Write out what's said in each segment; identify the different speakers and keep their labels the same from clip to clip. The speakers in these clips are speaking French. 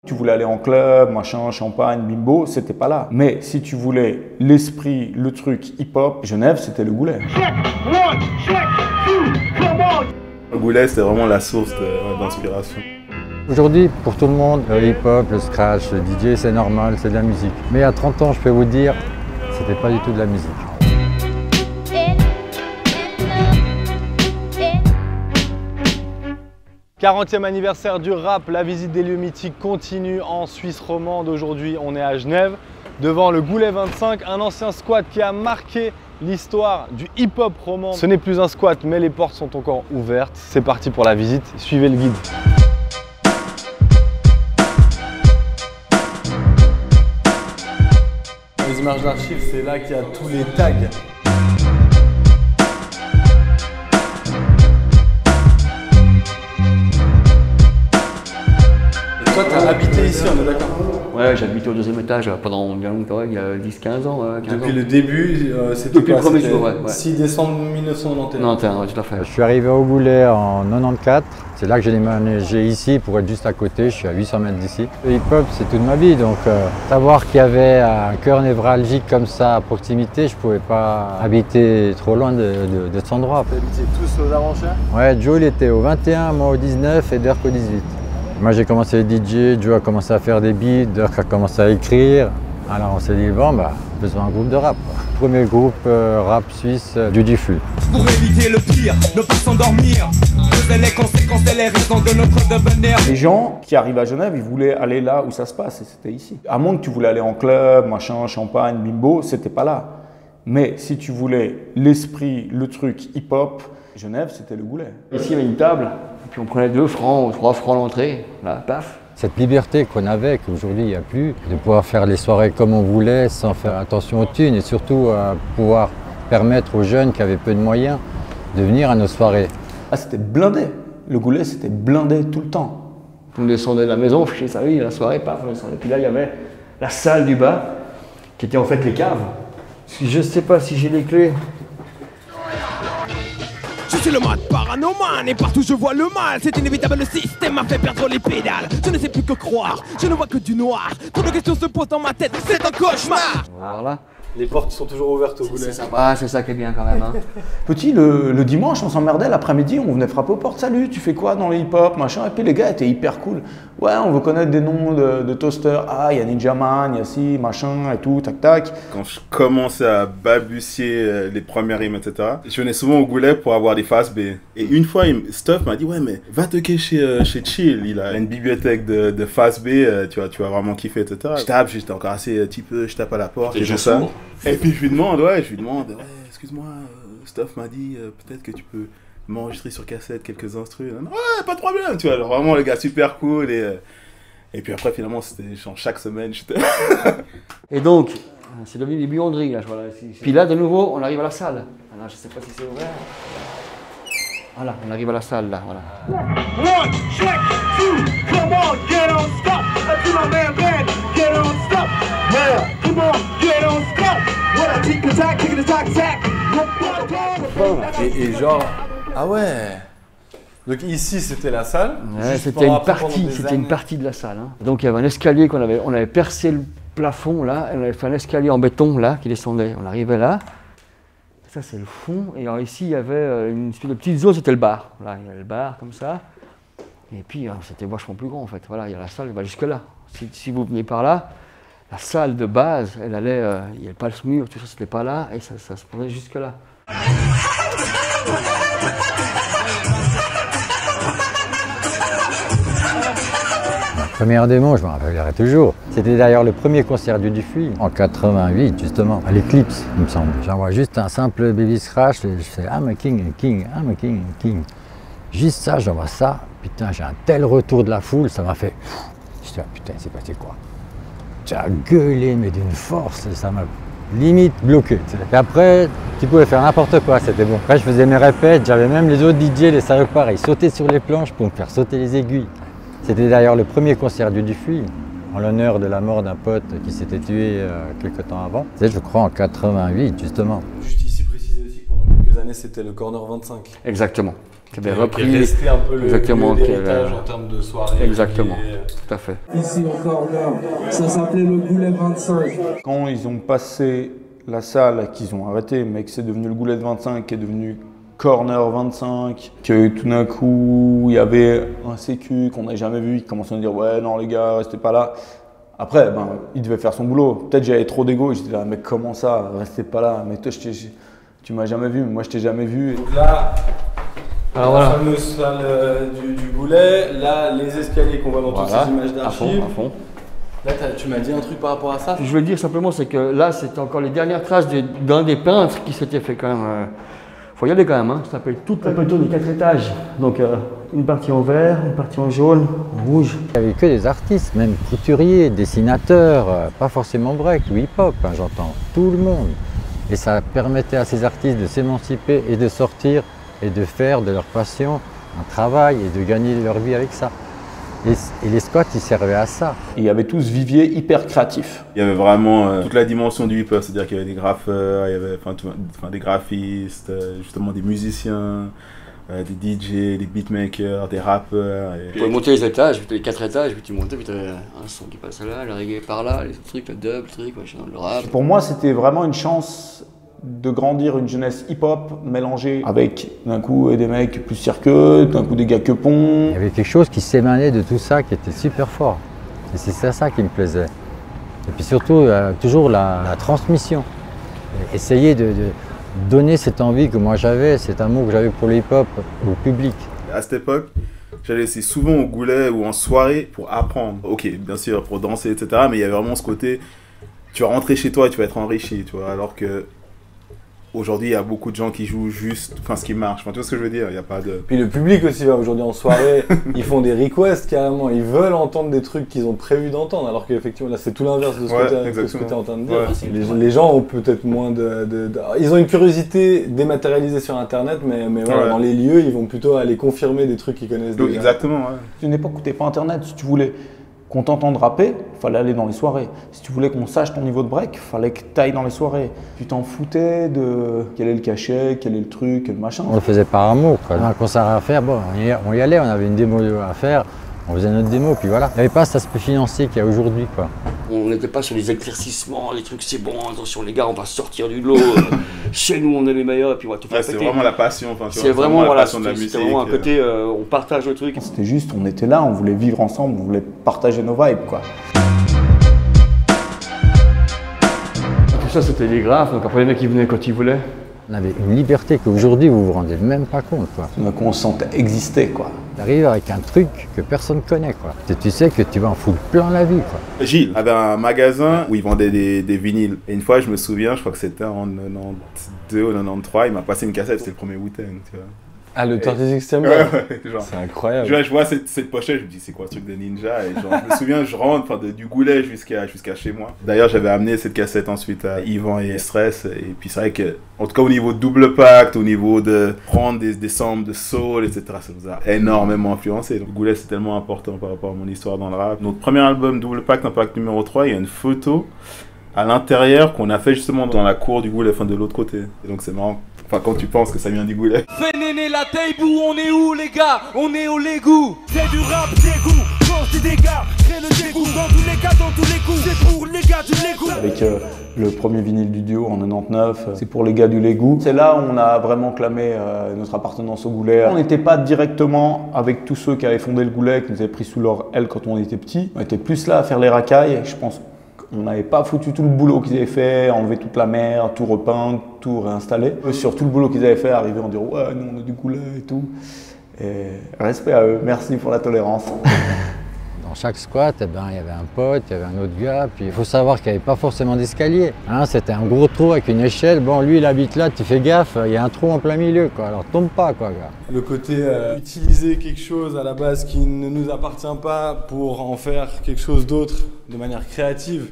Speaker 1: Tu voulais aller en club, machin, champagne, bimbo, c'était pas là. Mais si tu voulais l'esprit, le truc hip-hop, Genève, c'était le Goulet.
Speaker 2: Le Goulet, c'était vraiment la source d'inspiration.
Speaker 3: Aujourd'hui, pour tout le monde, le hip-hop, le scratch, le DJ, c'est normal, c'est de la musique. Mais il y a 30 ans, je peux vous dire, c'était pas du tout de la musique.
Speaker 4: « 40e anniversaire du rap, la visite des lieux mythiques continue en Suisse romande. Aujourd'hui, on est à Genève, devant le Goulet 25, un ancien squat qui a marqué l'histoire du hip-hop roman. Ce n'est plus un squat, mais les portes sont encore ouvertes. C'est parti pour la visite, suivez le guide. Les images d'archives, c'est là qu'il y a tous les tags. Toi, tu as habité ici, on est d'accord?
Speaker 5: Ouais, j'ai habité au deuxième étage pendant bien longtemps, il y a 10-15 ans. 15
Speaker 4: Depuis
Speaker 5: ans.
Speaker 4: le début, c'était
Speaker 5: Depuis le premier jour, ouais.
Speaker 4: 6 décembre 1991.
Speaker 5: Non, ouais, tout à fait.
Speaker 3: Je suis arrivé au Goulet en 94. C'est là que j'ai déménagé ici pour être juste à côté. Je suis à 800 mètres d'ici. Le hip-hop, c'est toute ma vie. Donc, savoir qu'il y avait un cœur névralgique comme ça à proximité, je ne pouvais pas habiter trop loin de cet endroit.
Speaker 4: Vous habitiez tous aux Aranchins?
Speaker 3: Ouais, Joe, il était au 21, moi au 19 et Dirk au 18. Moi, j'ai commencé à DJ, Joe a commencé à faire des beats, Dirk a commencé à écrire. Alors, on s'est dit, bon, bah, besoin d'un groupe de rap. Premier groupe rap suisse du Diffus.
Speaker 6: Pour éviter le pire, ne pas s'endormir. Peser les conséquences et les raisons de notre devenir.
Speaker 1: Les gens qui arrivent à Genève, ils voulaient aller là où ça se passe, et c'était ici. À moins que tu voulais aller en club, machin, champagne, bimbo, c'était pas là. Mais si tu voulais l'esprit, le truc hip-hop, Genève, c'était le Goulet.
Speaker 5: Ici, il y avait une table, et puis on prenait 2 francs ou 3 francs l'entrée. Là, paf.
Speaker 3: Cette liberté qu'on avait, qu'aujourd'hui il n'y a plus, de pouvoir faire les soirées comme on voulait, sans faire attention aux thunes, et surtout pouvoir permettre aux jeunes qui avaient peu de moyens de venir à nos soirées.
Speaker 1: Ah, c'était blindé. Le Goulet, c'était blindé tout le temps.
Speaker 5: On descendait de la maison, chez sa vie, la soirée, paf, on descendait. Puis là, il y avait la salle du bas, qui était en fait les caves. Je ne sais pas si j'ai les clés.
Speaker 6: Je suis le mode paranormal et partout je vois le mal. C'est inévitable, le système m'a fait perdre les pédales. Je ne sais plus que croire, je ne vois que du noir. Trop de questions se posent dans ma tête, c'est un cauchemar.
Speaker 5: Voilà.
Speaker 4: Les portes sont toujours ouvertes au Goulet.
Speaker 5: C'est sympa, c'est ça qui est bien quand même. Hein.
Speaker 1: Petit, le dimanche, on s'emmerdait, l'après-midi, on venait frapper aux portes. Salut, tu fais quoi dans le hip-hop, machin. Et puis les gars étaient hyper cool. Ouais, on veut connaître des noms de toasters. Ah, il y a Ninja Man, il y a ci, machin et tout, tac, tac.
Speaker 2: Quand je commençais à balbutier les premières rimes, etc., je venais souvent au Goulet pour avoir des phases B. Et une fois, Stuff m'a dit, ouais, mais va toquer chez Chill. Il a une bibliothèque de phases B, tu vas vraiment kiffer, etc. Je tape, j'étais encore assez petit peu, je tape à la porte. Et tout ça. Et puis je lui demande, ouais, excuse-moi, Stuff m'a dit, peut-être que tu peux m'enregistrer sur cassette quelques instrus. Ouais, pas de problème, tu vois, alors, vraiment le gars super cool. Et puis après, finalement, c'était genre chaque semaine, j'étais...
Speaker 5: Et donc, c'est devenu des buanderies, là, je vois là. Puis là, de nouveau, on arrive à la salle. Alors, je sais pas si c'est ouvert. Voilà, on arrive à la salle, là, voilà.
Speaker 6: One, check, two, come on, get on stop. I do my man band, get on stop. Yeah, come on, get on stop. Voilà, tic tac, tic tac, tac.
Speaker 4: Et genre, ah ouais. Donc ici c'était la salle.
Speaker 5: Ouais, c'était une partie de la salle. Hein. Donc il y avait un escalier on avait percé le plafond là, et on avait fait un escalier en béton là qui descendait. On arrivait là. Ça c'est le fond. Et alors ici il y avait une espèce de petite zone, c'était le bar. Là il y avait le bar comme ça. Et puis c'était vachement plus grand en fait. Voilà, il y a la salle, elle va jusque là. Si vous venez par là, la salle de base, elle allait, il n'y avait pas le mur, tout ça c'était pas là, et ça se prenait jusque là.
Speaker 3: Première démo, je me rappellerai toujours. C'était d'ailleurs le premier concert du Diffus, en 88 justement, à l'Eclipse, il me semble. J'envoie juste un simple baby scratch et je fais I'm a king, I'm a king, king. Juste ça, j'envoie ça, putain, j'ai un tel retour de la foule, ça m'a fait... Je dis, ah, putain, c'est passé quoi? J'ai gueulé, mais d'une force, ça m'a limite bloqué. Et après, tu pouvais faire n'importe quoi, c'était bon. Après, je faisais mes répètes, j'avais même les autres DJ, les salopards, ils sautaient sur les planches pour me faire sauter les aiguilles. C'était d'ailleurs le premier concert du Diffus, en l'honneur de la mort d'un pote qui s'était tué quelques temps avant. C'était, je crois, en 88, justement.
Speaker 4: Juste ici préciser aussi que pendant quelques années, c'était le Corner 25.
Speaker 5: Exactement. Qui avait
Speaker 4: Qui
Speaker 5: repris.
Speaker 4: est resté un peu le
Speaker 5: Exactement,
Speaker 4: lieu
Speaker 5: qui est
Speaker 4: d'héritage
Speaker 5: là.
Speaker 4: en termes de soirée.
Speaker 5: Exactement, tout à fait.
Speaker 6: Ici au corner, ça s'appelait le Goulet 25.
Speaker 1: Quand ils ont passé la salle, qu'ils ont arrêté, mais que c'est devenu le Goulet 25, qui est devenu Corner 25, que tout d'un coup, il y avait un sécu qu'on n'avait jamais vu, qui commençait à dire « Ouais, non les gars, restez pas là ». Après, ben, il devait faire son boulot. Peut-être j'avais trop d'ego, j'étais là « Mais comment ça, restez pas là ?» Mais toi, tu m'as jamais vu, mais moi je t'ai jamais vu.
Speaker 4: Donc là,
Speaker 5: Alors
Speaker 4: la
Speaker 5: voilà.
Speaker 4: fameuse salle du Goulet, là, les escaliers qu'on voit dans toutes ces images
Speaker 5: à fond,
Speaker 4: d'archives.
Speaker 5: à fond.
Speaker 4: Là, tu m'as dit un truc par rapport à ça.
Speaker 5: Je veux dire simplement, c'est que là, c'était encore les dernières traces d'un des peintres qui s'était fait quand même. Faut y aller quand même, hein. Ça s'appelle toute la peinture des 4 étages. Donc une partie en vert, une partie en jaune, en rouge.
Speaker 3: Il n'y avait que des artistes, même couturiers, dessinateurs, pas forcément break ou hip-hop, hein, j'entends, tout le monde. Et ça permettait à ces artistes de s'émanciper et de sortir et de faire de leur passion un travail et de gagner leur vie avec ça. Et les squats, ils servaient à ça.
Speaker 1: Et il y avait tout ce vivier hyper créatif.
Speaker 2: Il y avait vraiment toute la dimension du hip-hop, c'est-à-dire qu'il y avait des graffeurs, il y avait des graphistes, justement des musiciens, des DJ, des beatmakers, des rappeurs.
Speaker 5: Tu pouvais monter les étages, puis les 4 étages, puis tu montais, puis tu avais un son qui passait là, le reggae par là, les trucs, le dub, le truc, machin, le rap.
Speaker 1: Pour moi, c'était vraiment une chance de grandir une jeunesse hip-hop mélangée avec d'un coup des mecs plus cirqueux, d'un coup des gars que
Speaker 3: Il
Speaker 1: pont.
Speaker 3: y avait quelque chose qui s'émanait de tout ça qui était super fort. Et c'est ça qui me plaisait. Et puis surtout, toujours la transmission. Essayer de donner cette envie que moi j'avais, cet amour que j'avais pour le hip-hop au public.
Speaker 2: À cette époque, j'allais aussi souvent au Goulet ou en soirée pour apprendre. Ok, bien sûr, pour danser, etc. Mais il y avait vraiment ce côté, tu vas rentrer chez toi et tu vas être enrichi, tu vois. Alors que aujourd'hui, il y a beaucoup de gens qui jouent juste, ce qui marche. Tu vois ce que je veux dire? Il n'y a pas de...
Speaker 4: Puis le public aussi va aujourd'hui en soirée, ils font des requests carrément, ils veulent entendre des trucs qu'ils ont prévu d'entendre, alors qu'effectivement là c'est tout l'inverse de ce que tu es en train de dire.
Speaker 2: Ouais,
Speaker 4: les gens ont peut-être moins ils ont une curiosité dématérialisée sur internet, mais voilà,
Speaker 2: Ouais.
Speaker 4: dans les lieux ils vont plutôt aller confirmer des trucs qu'ils connaissent déjà.
Speaker 2: Exactement, ouais.
Speaker 1: C'est une époque où t'es pas internet. Si tu voulais qu'on t'entende rapper, fallait aller dans les soirées. Si tu voulais qu'on sache ton niveau de break, fallait que t'ailles dans les soirées. Tu t'en foutais de quel est le cachet, quel est le truc, quel machin.
Speaker 3: On le faisait par amour, quoi. On avait un concert à faire, bon, on y allait, on avait une démo à faire, on faisait notre démo, puis voilà. Il n'y avait pas cet aspect financier qu'il y a aujourd'hui, quoi.
Speaker 5: On n'était pas sur les éclaircissements, les trucs c'est bon, attention les gars, on va sortir du lot. Chez nous, on est les meilleurs, et puis on va tout faire
Speaker 2: Ouais, c'est
Speaker 5: péter.
Speaker 2: vraiment la passion.
Speaker 5: C'est vraiment,
Speaker 2: la
Speaker 5: voilà,
Speaker 2: passion de la musique.
Speaker 5: c'était vraiment un côté, on partage le truc.
Speaker 1: C'était juste, on était là, on voulait vivre ensemble, on voulait partager nos vibes, quoi.
Speaker 5: Tout ça, c'était les graphes, donc après les mecs ils venaient quand ils voulaient.
Speaker 3: On avait une liberté qu'aujourd'hui vous vous rendez même pas compte, quoi.
Speaker 1: Tout d'un coup, on se sentait exister, quoi.
Speaker 3: T'arrives avec un truc que personne connaît, quoi. Tu sais que tu vas en foutre plein la vie, quoi.
Speaker 2: Gilles avait un magasin où il vendait des vinyles. Et une fois, je me souviens, je crois que c'était en 92 ou 93, il m'a passé une cassette, c'était le premier Wu-Tang, tu vois.
Speaker 4: Ah, le 36 September,
Speaker 2: Ouais, genre.
Speaker 4: c'est incroyable.
Speaker 2: Je vois cette pochette, je me dis c'est quoi ce truc de ninja, et genre, je me souviens, je rentre du Goulet jusqu'à chez moi. D'ailleurs, j'avais amené cette cassette ensuite à Yvan et Stress, et puis c'est vrai que, en tout cas au niveau de Double Pacte, au niveau de prendre des samples de soul, etc., ça nous a énormément influencé. Donc Goulet c'est tellement important par rapport à mon histoire dans le rap. Notre premier album Double Pacte, Impact numéro 3, il y a une photo à l'intérieur qu'on a fait justement dans la cour du Goulet, enfin de l'autre côté. Et donc c'est marrant. Enfin, quand tu penses que ça vient du Goulet.
Speaker 6: Fais néné la taille où on est où les gars? On est au Légou. C'est du rap dégoût, force des dégâts, crée le dégoût. Dans tous les cas, dans tous les coups, c'est pour les gars du Légou.
Speaker 1: Avec le premier vinyle du duo en 99, c'est pour les gars du Légou. C'est là où on a vraiment clamé notre appartenance au Goulet. On n'était pas directement avec tous ceux qui avaient fondé le Goulet, qui nous avaient pris sous leur aile quand on était petits. On était plus là à faire les racailles. Je pense qu'on n'avait pas foutu tout le boulot qu'ils avaient fait, enlever toute la merde, tout repeindre, tout réinstaller. Sur tout le boulot qu'ils avaient fait, arriver en disant « Ouais, nous on a du Goulet et tout ». Et respect à eux, merci pour la tolérance.
Speaker 3: Dans chaque squat, eh ben, il y avait un pote, il y avait un autre gars, puis il faut savoir qu'il n'y avait pas forcément d'escalier. Hein, c'était un gros trou avec une échelle, bon lui il habite là, tu fais gaffe, il y a un trou en plein milieu, quoi. Alors tombe pas, quoi, gars.
Speaker 4: Le côté utiliser quelque chose à la base qui ne nous appartient pas pour en faire quelque chose d'autre de manière créative,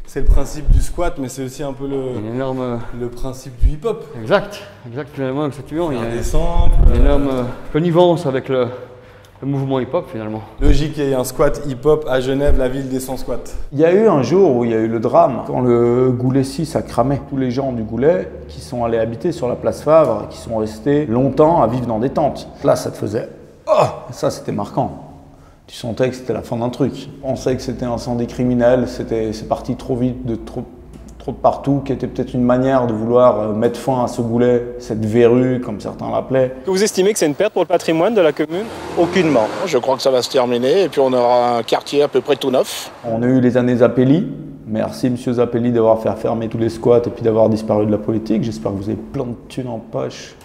Speaker 4: c'est le principe du squat, mais c'est aussi un peu
Speaker 5: Une énorme.
Speaker 4: le principe du hip-hop.
Speaker 5: Exact, finalement, avec cette tuant. Il y a
Speaker 4: des samples.
Speaker 5: une énorme connivence avec le mouvement hip-hop finalement.
Speaker 4: Logique qu'il y ait un squat hip-hop à Genève, la ville des 100 squats.
Speaker 1: Il y a eu un jour où il y a eu le drame, quand le Goulet 6 a cramé. Tous les gens du Goulet qui sont allés habiter sur la place Favre, qui sont restés longtemps à vivre dans des tentes. Là, ça te faisait « Oh !» Ça, c'était marquant. Tu sentais que c'était la fin d'un truc. On sait que c'était un incendie criminel, c'est parti trop vite, de trop de partout, qui était peut-être une manière de vouloir mettre fin à ce Goulet, cette verrue, comme certains l'appelaient.
Speaker 7: Vous estimez que c'est une perte pour le patrimoine de la commune?
Speaker 8: Aucunement. Je crois que ça va se terminer et puis on aura un quartier à peu près tout neuf.
Speaker 1: On a eu les années Zappelli. Merci Monsieur Zappelli d'avoir fait fermer tous les squats et puis d'avoir disparu de la politique. J'espère que vous avez plein de thunes en poche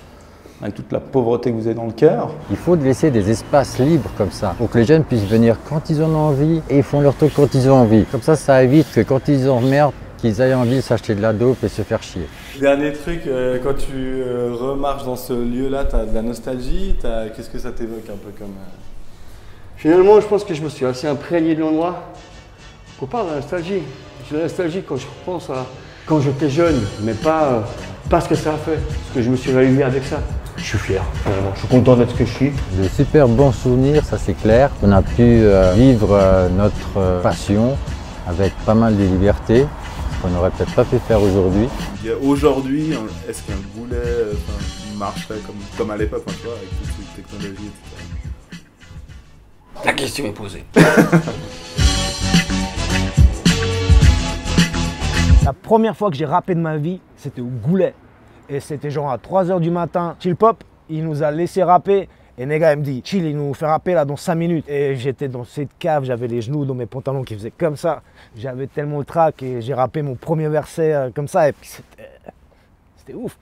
Speaker 1: avec toute la pauvreté que vous avez dans le cœur.
Speaker 3: Il faut laisser des espaces libres comme ça, pour que les jeunes puissent venir quand ils en ont envie et ils font leur truc quand ils ont envie. Comme ça évite que quand ils en merdent, qu'ils aient envie de s'acheter de la dope et se faire chier.
Speaker 4: Dernier truc, quand tu remarches dans ce lieu-là, tu as de la nostalgie, qu'est-ce que ça t'évoque un peu comme...
Speaker 5: Finalement, je pense que je me suis assez imprégné de l'endroit. Faut pas de la nostalgie. J'ai de la nostalgie quand je repense à quand j'étais jeune, mais pas ce que ça a fait, parce que je me suis réuni avec ça. Je suis fier, vraiment. Je suis content d'être ce que je suis.
Speaker 3: De super bons souvenirs, ça c'est clair. On a pu vivre notre passion avec pas mal de liberté, qu'on n'aurait peut-être pas pu faire aujourd'hui.
Speaker 2: Aujourd'hui, est-ce qu'un Goulet marcherait comme à l'époque, tu vois, avec toutes ces technologies, etc.
Speaker 5: La question est posée.
Speaker 9: La première fois que j'ai rappé de ma vie, c'était au Goulet. Et c'était genre à 3 h du matin. Chill Pop, il nous a laissé rapper. Et Nega, il me dit, Chill, il nous fait rapper là dans 5 minutes. Et j'étais dans cette cave, j'avais les genoux dans mes pantalons qui faisaient comme ça. J'avais tellement le trac et j'ai rappé mon premier verset comme ça. Et puis c'était ouf.